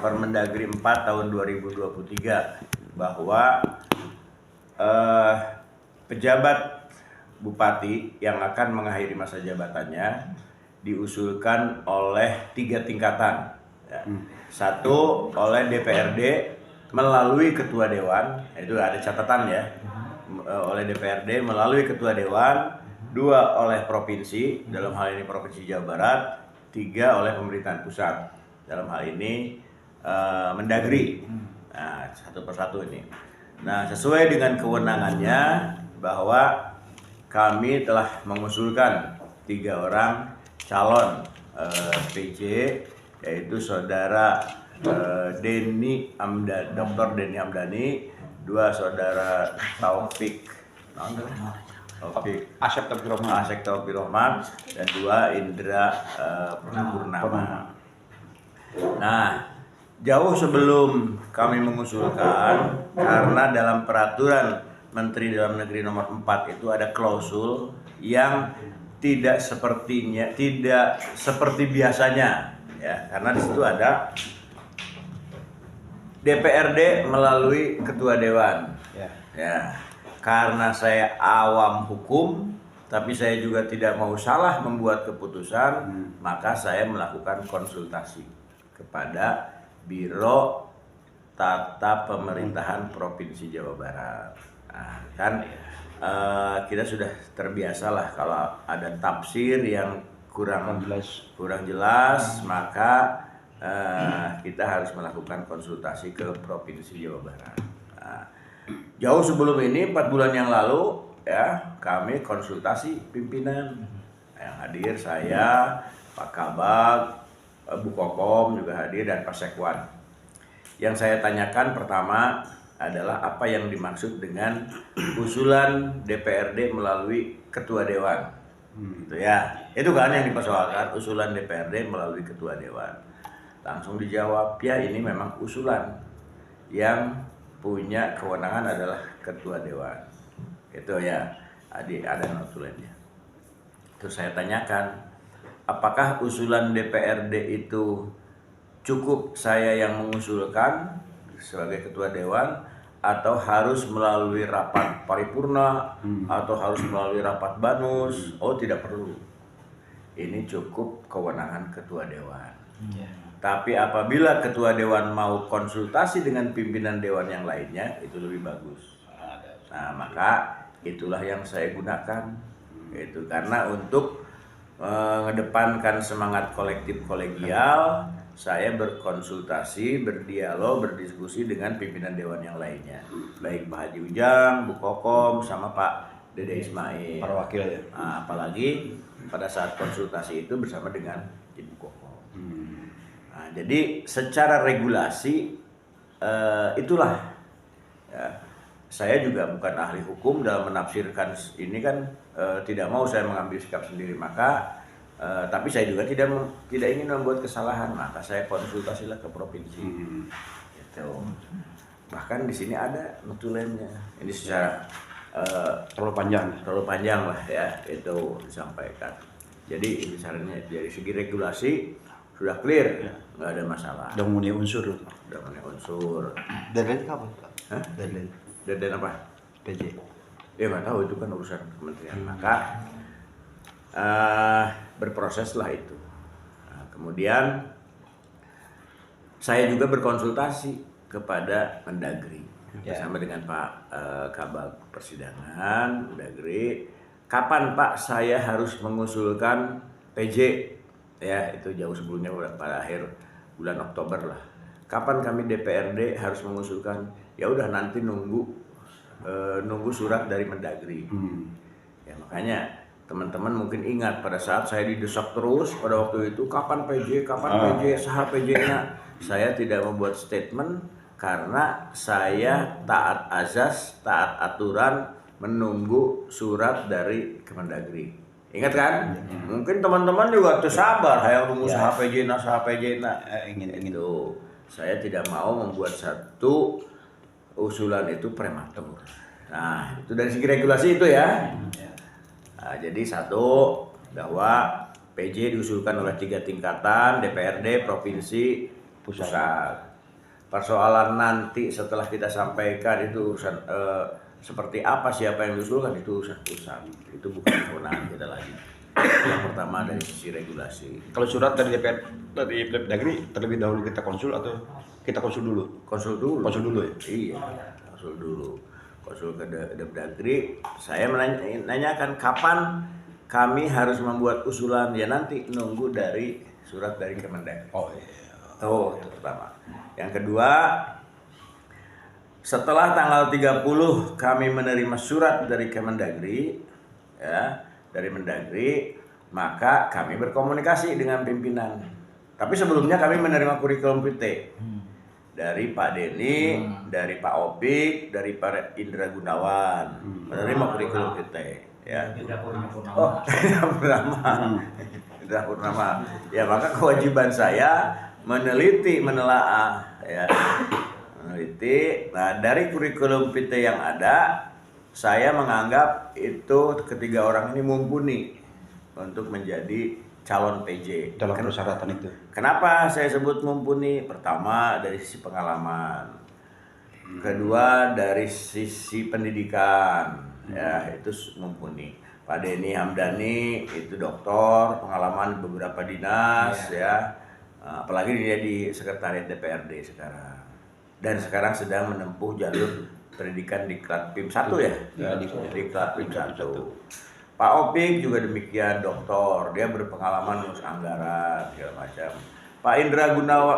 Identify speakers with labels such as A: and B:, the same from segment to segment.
A: Permendagri 4 tahun 2023 bahwa pejabat bupati yang akan mengakhiri masa jabatannya diusulkan oleh 3 tingkatan. Ya. Satu oleh DPRD melalui ketua dewan, itu ada catatan ya, oleh DPRD melalui ketua dewan, 2 oleh provinsi, dalam hal ini Provinsi Jawa Barat, 3 oleh pemerintahan pusat, dalam hal ini Mendagri. Nah, satu persatu ini. Nah, sesuai dengan kewenangannya bahwa kami telah mengusulkan 3 orang calon PJ, yaitu saudara Dr. Denny Amdani, 2 saudara Taufik Asep Taufik Rohman, dan 2 Indra Purnama. Nah, jauh sebelum kami mengusulkan, karena dalam peraturan Menteri Dalam Negeri nomor 4 itu ada klausul yang tidak seperti biasanya ya, karena di situ ada DPRD melalui ketua dewan. Ya, karena saya awam hukum, tapi saya juga tidak mau salah membuat keputusan, maka saya melakukan konsultasi kepada Biro Tata Pemerintahan Provinsi Jawa Barat. Nah, kan kita sudah terbiasa lah kalau ada tafsir yang kurang jelas, maka kita harus melakukan konsultasi ke Provinsi Jawa Barat. Nah, jauh sebelum ini, 4 bulan yang lalu ya, kami konsultasi pimpinan. Yang hadir saya, Pak Kabag, Bu Kokom juga hadir, dan Pak Sekwan. Yang saya tanyakan pertama adalah apa yang dimaksud dengan usulan DPRD melalui ketua dewan. Gitu ya. Itu kan yang dipersoalkan, usulan DPRD melalui ketua dewan. Langsung dijawab, ya ini memang usulan, yang punya kewenangan adalah ketua dewan. Itu ya, ada notulennya. Terus saya tanyakan, apakah usulan DPRD itu cukup saya yang mengusulkan sebagai ketua dewan, atau harus melalui rapat paripurna, atau harus melalui rapat banus? Oh, tidak perlu. Ini cukup kewenangan ketua dewan. Tapi apabila ketua dewan mau konsultasi dengan pimpinan dewan yang lainnya, itu lebih bagus. Nah, maka itulah yang saya gunakan. Itu karena untuk mengedepankan semangat kolektif kolegial, saya berkonsultasi, berdialog, berdiskusi dengan pimpinan dewan yang lainnya, baik Pak Haji Ujang, Bu Kokom, sama Pak Dede Ismail,
B: para wakil ya.
A: Nah, apalagi pada saat konsultasi itu bersama dengan Ibu Kokom. Nah, jadi secara regulasi itulah ya, saya juga bukan ahli hukum, dalam menafsirkan ini kan tidak mau saya mengambil sikap sendiri, maka tapi saya juga tidak ingin membuat kesalahan, maka saya konsultasilah ke provinsi. Gitu. Bahkan di sini ada notulennya. Ini secara
B: terlalu panjang
A: lah ya, itu disampaikan. Jadi ini sarannya dari segi regulasi sudah clear, nggak ada masalah.
B: Udah memenuhi unsur.
C: Deadline kapan, Pak?
A: Hah? Deadline apa?
C: PJ.
A: Ya nggak tahu, itu kan urusan kementerian. Maka berproseslah itu. Nah, kemudian saya juga berkonsultasi kepada Mendagri bersama dengan Pak Kabag Persidangan Mendagri. Kapan Pak saya harus mengusulkan PJ? Ya, itu jauh sebelumnya, pada akhir bulan Oktober lah. Kapan kami DPRD harus mengusulkan? Ya udah, nanti nunggu surat dari Mendagri. Ya, makanya teman-teman mungkin ingat pada saat saya didesak terus pada waktu itu, kapan PJ, saha PJ-nya. Saya tidak membuat statement karena saya taat azas, taat aturan, menunggu surat dari Kemendagri. Ingat kan? Mungkin teman-teman juga tuh sabar, hayang nunggu saha PJ-na.
B: Ingin
A: itu. Saya tidak mau membuat satu usulan itu prematur. Nah, itu dari segi regulasi itu ya. Nah, jadi satu, bahwa PJ diusulkan oleh 3 tingkatan, DPRD, provinsi, pusat. Persoalan nanti setelah kita sampaikan itu urusan seperti apa, siapa yang diusulkan itu urusan pusat. Itu bukan kewenangan kita lagi. Yang pertama dari sisi regulasi.
B: Kalau surat dari DPR dari Mendagri terlebih dahulu kita konsul atau kita konsul dulu?
A: Konsul dulu.
B: Konsul dulu ya?
A: Iya, konsul dulu. Konsul ke Depdagri. Saya menanyakan kapan kami harus membuat usulan, ya nanti nunggu dari surat dari Kemendagri.
B: Oh iya.
A: Oh, itu pertama. Yang kedua, setelah tanggal 30 kami menerima surat dari Kemendagri, ya, dari Mendagri, maka kami berkomunikasi dengan pimpinan. Tapi sebelumnya kami menerima kurikulum PT dari Pak Denny, dari Pak Opik, dari Pak Indra Gunawan, menerima kurikulum PT. Ya. Oh, Indra Purnama. Ya, maka kewajiban saya meneliti, menelaah, ya, meneliti. Nah, dari kurikulum PT yang ada, saya menganggap itu ketiga orang ini mumpuni untuk menjadi calon PJ.
B: Dalam persyaratan itu.
A: Kenapa saya sebut mumpuni? Pertama dari sisi pengalaman, kedua dari sisi pendidikan, ya itu mumpuni. Pak Denny Hamdani itu doktor, pengalaman beberapa dinas, ya. Apalagi dia di sekretariat DPRD sekarang, dan sekarang sedang menempuh jalur pendidikan di Klatpim 1 ya, di Klatpim 1. Pak Opik juga demikian, doktor, dia berpengalaman ngurus anggaran segala macam. Pak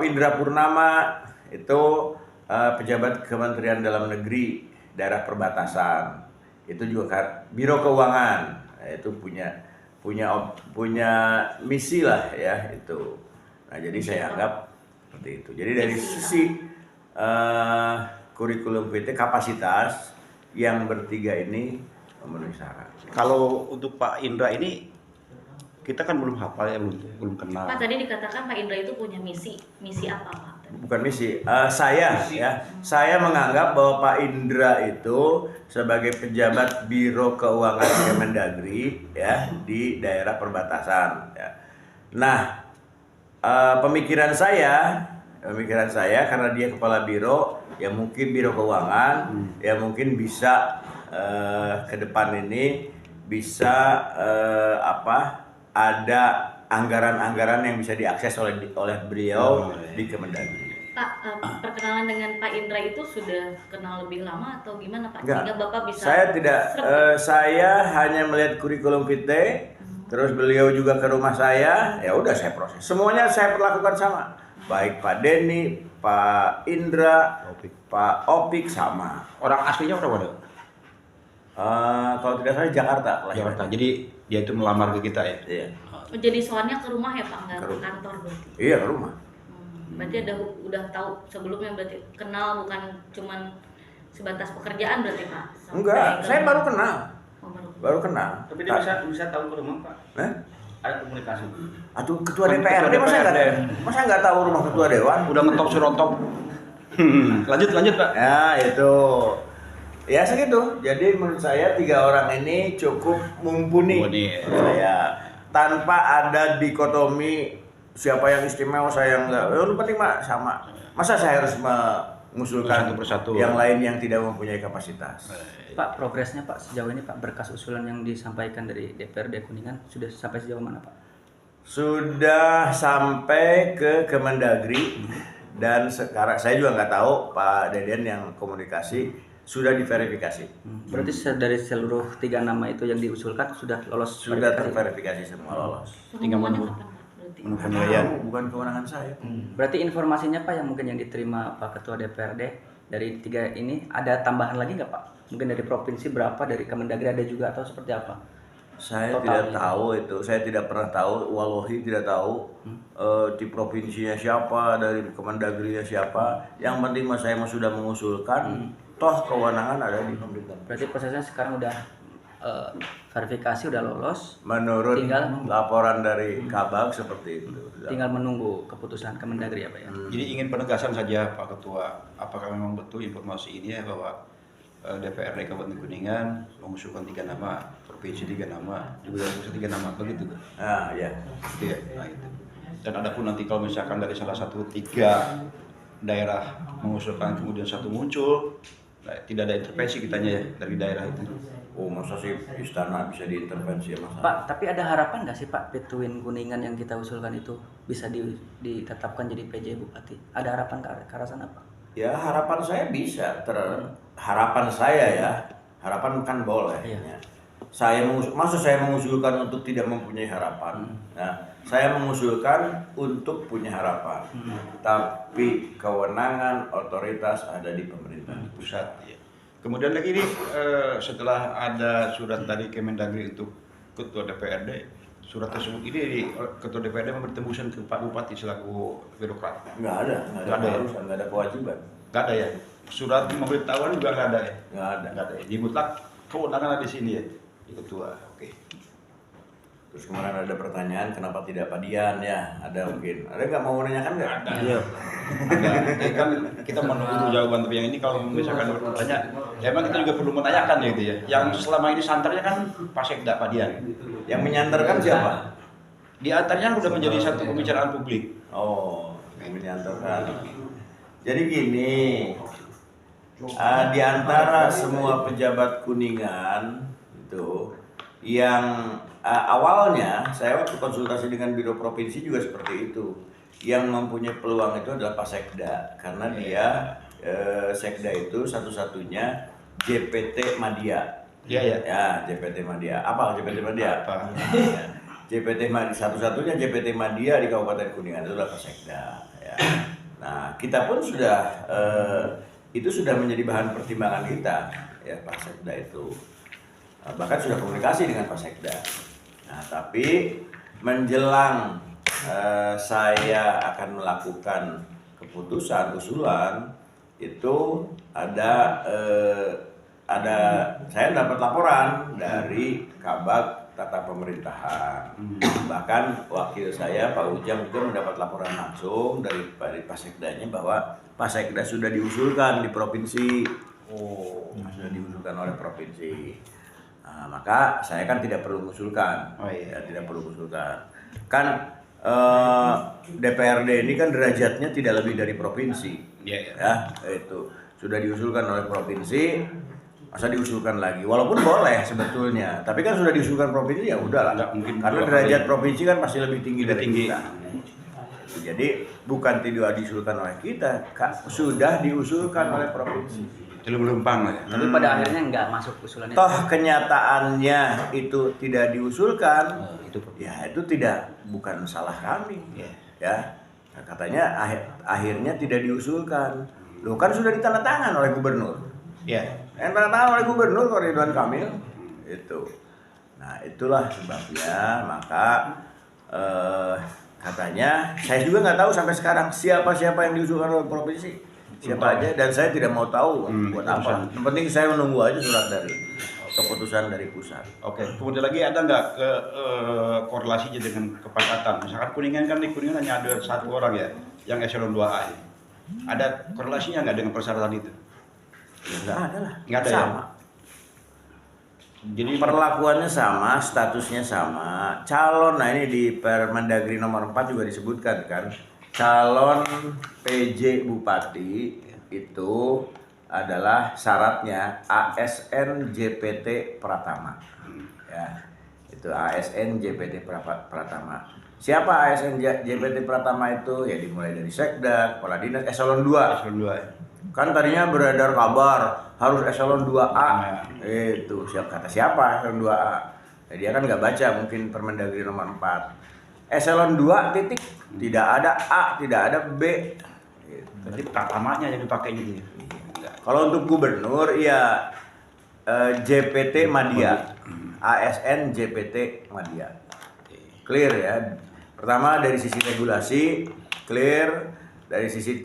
A: Indra Purnama itu pejabat Kementerian Dalam Negeri daerah perbatasan, itu juga Biro Keuangan, itu punya misi lah ya itu. Nah, jadi saya anggap seperti itu. Jadi dari sisi kurikulum PT kapasitas yang bertiga ini memenuhi syarat.
B: Kalau untuk Pak Indra ini kita kan belum hafal ya, belum kenal.
C: Pak, tadi dikatakan Pak Indra itu punya misi apa Pak?
A: Bukan misi. Saya menganggap bahwa Pak Indra itu sebagai pejabat Biro Keuangan Kemendagri ya di daerah perbatasan. Ya. Nah, pemikiran saya karena dia kepala biro, ya mungkin Biro Keuangan, ya mungkin bisa ke depan ini bisa ada anggaran-anggaran yang bisa diakses oleh beliau di Kemendagri.
C: Pak, perkenalan dengan Pak Indra itu sudah kenal lebih lama atau gimana Pak?
A: Enggak.
C: Sehingga Bapak bisa
A: Saya tidak, saya hanya melihat kurikulum PT, terus beliau juga ke rumah saya, ya udah saya proses. Semuanya saya perlakukan sama, baik Pak Denny, Pak Indra, Pak Opik sama.
B: Orang aslinya orang mana?
A: Kalau tidak salah Jakarta.
B: Jakarta. Jadi dia itu melamar ke kita ya?
A: Iya.
C: jadi soalnya ke rumah ya Pak, nggak ke kantor berarti?
A: Iya, ke rumah.
C: Berarti udah tahu sebelumnya, berarti kenal, bukan cuman sebatas pekerjaan berarti Pak?
A: Enggak, saya baru kenal. Baru kenal.
D: Tapi dia bisa tahu ke rumah Pak? Ada komunikasi.
A: Aduh, ketua DPRD masa nggak tahu rumah ketua dewan?
B: Udah ngetok surontok. Lanjut Pak.
A: Ya itu. Ya segitu. Jadi menurut saya 3 orang ini cukup mumpuni. Saya tanpa ada dikotomi siapa yang istimewa, saya yang enggak. Yang penting mah sama. Masa saya harus mengusulkan
B: Satu persatu
A: yang lain yang tidak mempunyai kapasitas.
E: Pak, progresnya Pak sejauh ini Pak, berkas usulan yang disampaikan dari DPRD Kuningan sudah sampai sejauh mana Pak?
A: Sudah sampai ke Kemendagri dan sekarang saya juga nggak tahu Pak Deden yang komunikasi sudah diverifikasi.
E: Berarti dari seluruh 3 nama itu yang diusulkan sudah lolos?
A: Sudah terverifikasi semua lolos.
B: Tinggal menunggu
A: Penilaian bukan kewenangan saya.
E: Berarti informasinya Pak yang mungkin yang diterima Pak Ketua DPRD dari 3 ini ada tambahan lagi nggak Pak? Mungkin dari provinsi berapa, dari Kemendagri ada juga atau seperti apa?
A: Saya tidak tahu itu, saya tidak pernah tahu, wallahi tidak tahu di provinsinya siapa, dari Kemendagri siapa. Yang penting mas saya sudah mengusulkan, toh kewenangan ada di pemerintah.
E: Berarti prosesnya sekarang udah verifikasi, udah lolos.
A: Menurut
E: tinggal
A: laporan dari Kabag seperti itu.
E: Tinggal menunggu keputusan Kemendagri ya Pak ya.
B: Jadi ingin penegasan saja Pak Ketua, apakah memang betul informasi ini ya bahwa DPRD Kabupaten Kuningan mengusulkan 3 nama, provinsi 3 nama, juga 3 nama, begitu kan?
A: Ya.
B: Iya, nah itu. Dan ada pun nanti kalau misalkan dari salah satu 3 daerah mengusulkan kemudian satu muncul, nah, tidak ada intervensi kitanya ya dari daerah itu.
A: Oh, masa sih istana bisa diintervensi ya Mas?
E: Pak, tapi ada harapan nggak sih Pak Pituin Kuningan yang kita usulkan itu bisa ditetapkan jadi PJ Bupati? Ada harapan ke arah sana Pak?
A: Ya harapan saya bisa, harapan saya ya, harapan kan boleh.
E: Iya.
A: Ya. Maksud saya mengusulkan untuk tidak mempunyai harapan. Nah, saya mengusulkan untuk punya harapan. Tapi kewenangan otoritas ada di pemerintah
B: Pusat. Ya. Kemudian lagi nih setelah ada surat tadi Kemendagri untuk Ketua DPRD, surat tersebut ini Ketua DPRD memberi tembusan ke Pak Bupati selaku birokrat.
A: Nggak ada keharusan, nggak ada kewajiban.
B: Nggak ada ya. Surat pemberitahuan juga nggak ada ya.
A: Nggak ada.
B: Nggak ada. Ya. Di mutlak kewenangan ada di sini ya. Di Ketua. Oke.
A: Terus kemarin ada pertanyaan kenapa tidak Padian ya? Ada mungkin. Ada nggak mau menanyakan nggak?
B: Ada. Iya. Ada. Ya kan kita menunggu jawaban, tapi yang ini kalau misalkan bertanya, ya emang kita juga perlu menanyakan ya gitu ya. Yang selama ini santernya kan Pak Sekda Padian.
A: Yang menyantarkan siapa?
B: Di antaranya sudah menjadi satu pembicaraan publik.
A: Oh, yang menyantarkan. Jadi gini, di antara semua pejabat Kuningan itu yang awalnya saya waktu konsultasi dengan Biro Provinsi juga seperti itu. Yang mempunyai peluang itu adalah Pak Sekda karena dia Sekda itu satu-satunya JPT Madya.
B: Iya ya.
A: Ya, JPT Madya. Apa JPT Madya?
B: Apa?
A: JPT Madya satu-satunya JPT Madya di Kabupaten Kuningan itu adalah Pak Sekda. Ya. Nah, kita pun sudah itu sudah menjadi bahan pertimbangan kita, ya Pak Sekda itu. Bahkan sudah komunikasi dengan Pak Sekda. Nah, tapi menjelang saya akan melakukan keputusan usulan itu saya dapat laporan dari Kabag Tata Pemerintahan. Bahkan wakil saya Pak Ujang juga mendapat laporan langsung dari Pak Sekdanya bahwa Pak Sekda sudah diusulkan di provinsi. Sudah diusulkan oleh provinsi. Nah, maka saya kan tidak perlu mengusulkan. Ya, tidak perlu mengusulkan. Kan DPRD ini kan derajatnya tidak lebih dari provinsi. Ya, itu sudah diusulkan oleh provinsi. Masa diusulkan lagi, walaupun boleh sebetulnya, tapi kan sudah diusulkan provinsi ya udahlah.
B: Nggak mungkin
A: karena derajat provinsi kan pasti lebih tinggi dari kita. Jadi bukan tidak diusulkan oleh kita, sudah diusulkan oleh provinsi.
B: Lumpang lah ya.
E: Tapi pada akhirnya nggak masuk usulannya.
A: Toh kenyataannya itu tidak diusulkan, itu bukan salah kami. Ya, nah, katanya akhirnya tidak diusulkan. Loh kan sudah ditandatangan oleh gubernur. Yang ditandatangan oleh gubernur Ridwan Kamil itu. Nah itulah sebabnya maka katanya saya juga nggak tahu sampai sekarang siapa yang diusulkan oleh provinsi. Siapa aja dan saya tidak mau tahu buat apa. Yang penting saya menunggu aja surat dari keputusan dari pusat.
B: Oke. Kemudian lagi ada nggak korelasinya dengan kepangkatan? Misalkan Kuningan kan di Kuningan hanya ada 1 orang ya, yang eselon 2A. Ada korelasinya nggak dengan persyaratan itu?
A: Ya, nggak ada lah.
B: Nggak ada
A: sama.
B: Ya? Jadi
A: perlakuannya sama, statusnya sama. Calon, nah ini di Permendagri nomor 4 juga disebutkan kan. Calon PJ Bupati itu adalah syaratnya ASN JPT Pratama. Ya, itu ASN JPT Pratama. Siapa ASN JPT Pratama itu? Ya dimulai dari Sekda, Kepala Dinas, eselon 2.
B: eselon 2 ya.
A: Kan tadinya beredar kabar harus eselon 2A. Itu kata siapa eselon 2A? Ya, dia kan nggak baca mungkin Permendagri nomor 4. Eselon 2 titik tidak ada A, tidak ada B.
B: Jadi pratamanya yang dipakai gitu.
A: Kalau untuk gubernur ya JPT Madya, ASN JPT Madya. Clear ya. Pertama dari sisi regulasi clear, dari sisi